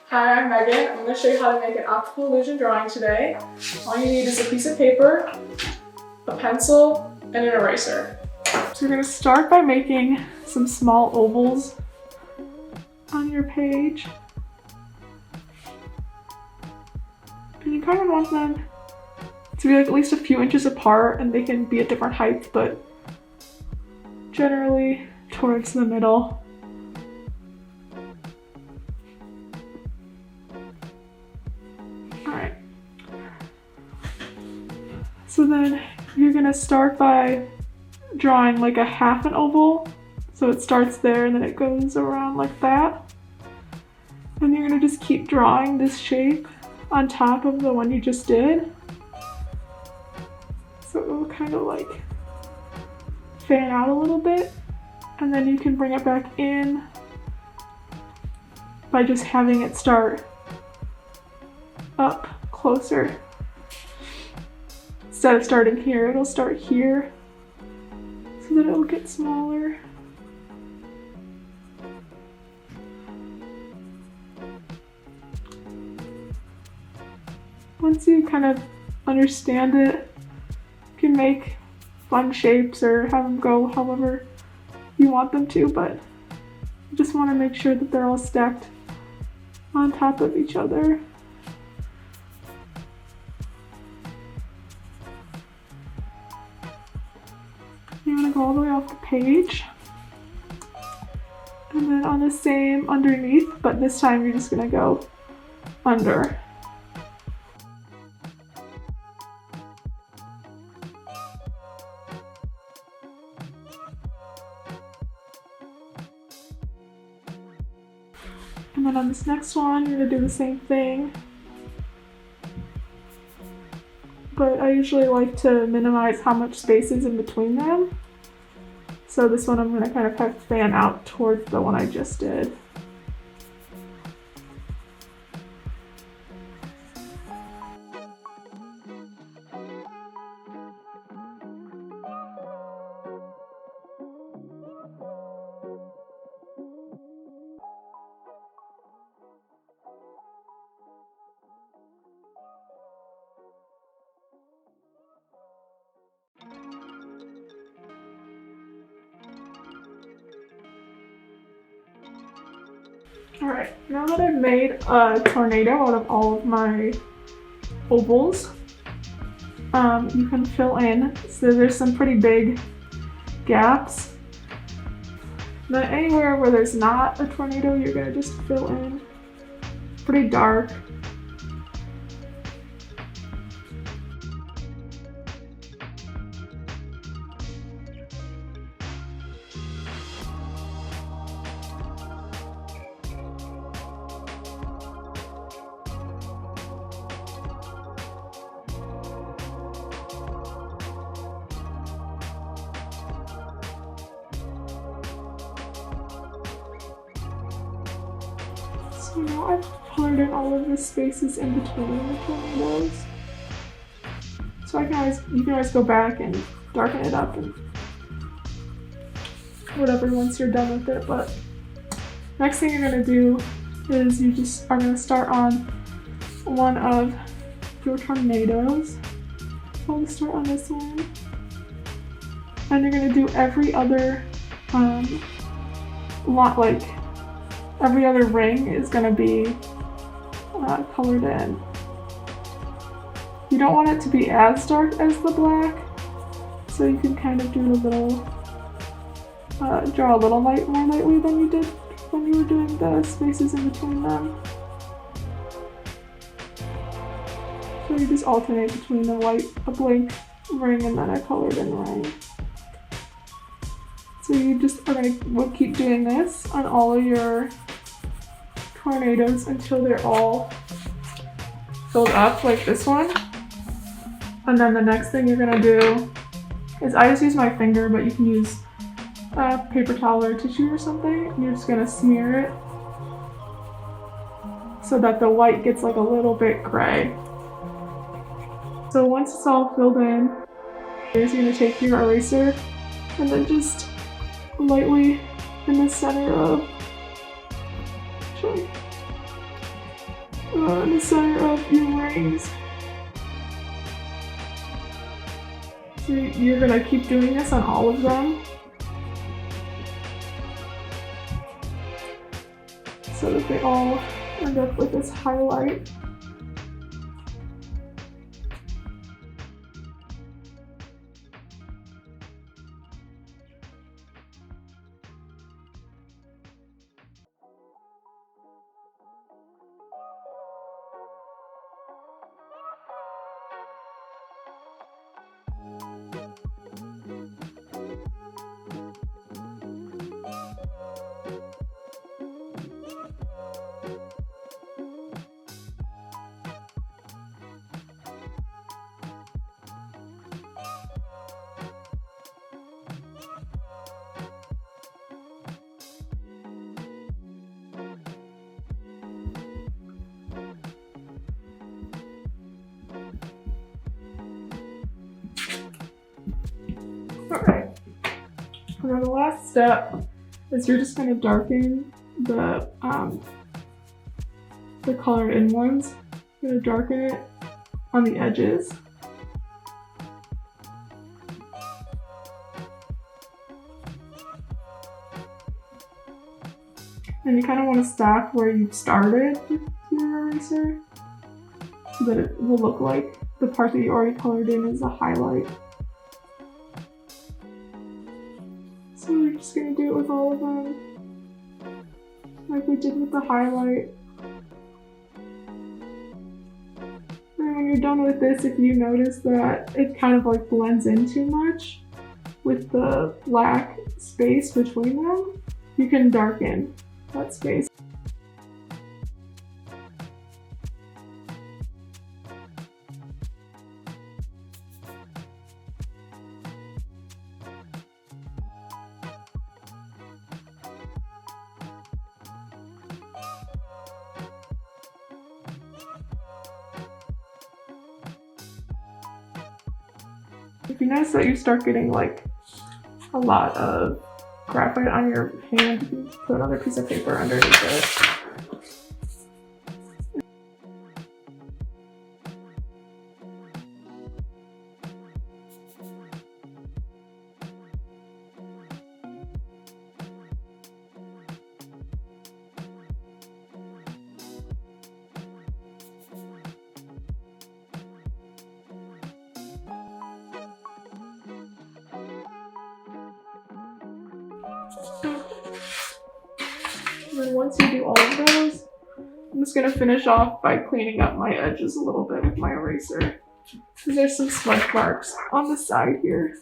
Hi, I'm Megan. I'm going to show you how to make an optical illusion drawing today. All you need is a piece of paper, a pencil, and an eraser. So you're going to start by making some small ovals on your page. And you kind of want them to be like at least a few inches apart, and they can be at different heights, but generally towards the middle. Alright. So then you're gonna start by drawing like a half an oval. So it starts there and then it goes around like that. And you're gonna just keep drawing this shape on top of the one you just did. So it will kind of like fan out a little bit. And then you can bring it back in by just having it start up closer. Instead of starting here, it'll start here so that it'll get smaller. Once you kind of understand it, you can make fun shapes or have them go however you want them to, but you just want to make sure that they're all stacked on top of each other. You want to go all the way off the page. And then on the same underneath, but this time you're just going to go under. And then on this next one, you're going to do the same thing. But I usually like to minimize how much space is in between them. So this one I'm going to kind of have fan out towards the one I just did. Alright, now that I've made a tornado out of all of my ovals, you can fill in. So there's some pretty big gaps. Then anywhere where there's not a tornado, you're going to just fill in. Pretty dark. So now I've colored in all of the spaces in between the tornadoes. So you can always go back and darken it up and whatever once you're done with it. But next thing you're going to do is you just are going to start on one of your tornadoes. So I'll start on this one. And you're going to do every other every other ring is going to be colored in. You don't want it to be as dark as the black, so you can kind of do a little, draw a little more lightly than you did when you were doing the spaces in between them. So you just alternate between a blank ring and then a colored in ring. So you just we'll keep doing this on all of your tornadoes until they're all filled up like this one. And then the next thing you're gonna do is, I just use my finger, but you can use a paper towel or tissue or something. And you're just gonna smear it so that the white gets like a little bit gray. So once it's all filled in, you're just gonna take your eraser and then just lightly in the center of in the center of your rings. So you're gonna keep doing this on all of them, so that they all end up with this highlight. Alright, and then the last step is you're just going to darken the colored in ones. You're going to darken it on the edges. And you kind of want to stack where you started with your eraser, so that it will look like the part that you already colored in is a highlight. So we're just going to do it with all of them, like we did with the highlight. And when you're done with this, if you notice that it kind of like blends in too much with the black space between them, you can darken that space. If you notice that you start getting like a lot of graphite on your hand, you can put another piece of paper underneath it. And then once you do all of those, I'm just going to finish off by cleaning up my edges a little bit with my eraser, because there's some smudge marks on the side here.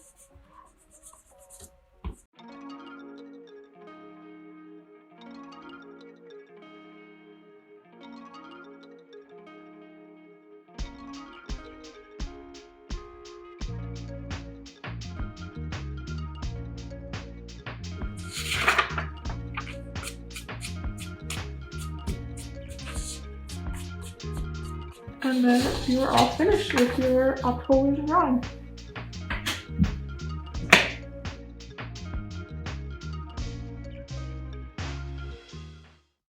And then you are all finished with your optical illusion drawing.